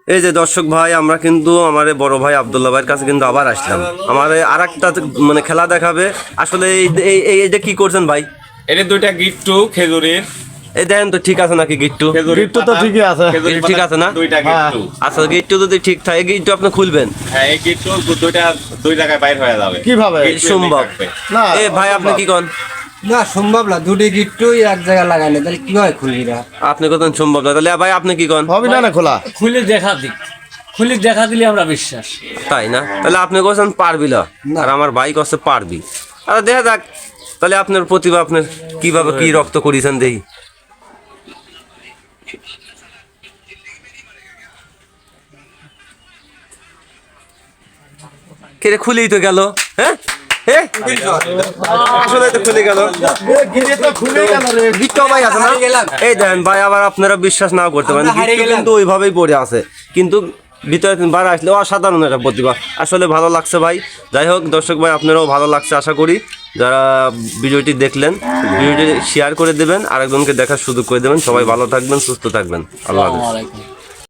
এই যে দর্শক ভাই, আমরা কিন্তু আমার বড় ভাই আব্দুল্লাহ ভাইয়ের কাছে কিন্তু আবার আসলাম। আমার আরেকটা মানে খেলা দেখাবে। আসলে এইটা কি করছেন ভাই? এটা দুইটা গিট্টু খেজুরের। এই দেখেন তো ঠিক আছে নাকি গিট্টু? গিট্টু তো ঠিকই আছে। ঠিক আছে না? দুইটা গিট্টু। আচ্ছা, গিট্টু যদি ঠিক থাকে গিট্টু আপনি খুলবেন? হ্যাঁ, এই গিট্টু দুইটা দুই জায়গায় বাইর হয়ে যাবে। কিভাবে সম্ভব না? এ ভাই আপনি কি কন? না সম্ভব না, দুটি গিট্টুই এক জায়গায় লাগাইলে তাহলে কিভাবে খুলবি না? আপনি কত সম্ভব না, তাহলে ভাই আপনি কি কন? হবে না খোলা? খুলে দেখা দিলে আমরা বিশ্বাস। তাই না? তাহলে আপনি কোথান পারবি না, আর আমার ভাই কাছে পারবি। আচ্ছা দেখা যাক তাহলে আপনার প্রতিভা, আপনার কিভাবে কি রক্ত করিয়েছেন দেখি। কে খুলেই তো গেল। হ্যাঁ আসলে তো খুলে গেল। গিট্টু ভাই আছে না? এই দেখেন ভাই, আবার আপনারা বিশ্বাস না করতে পারেন, গিট্টু কিন্তু ওইভাবেই পড়ে আছে, কিন্তু ভিতরে বার আসলে অসাধারণ একটা প্রতিভা। আসলে ভালো লাগছে ভাই। যাই হোক দর্শক ভাই, আপনারাও ভালো লাগছে আশা করি। যারা ভিডিওটি দেখলেন, ভিডিওটি শেয়ার করে দেবেন, আরেকজনকে দেখার সুযোগ করে দেবেন। সবাই ভালো থাকবেন, সুস্থ থাকবেন। আল্লাহ হাফেজ। আসসালামু আলাইকুম।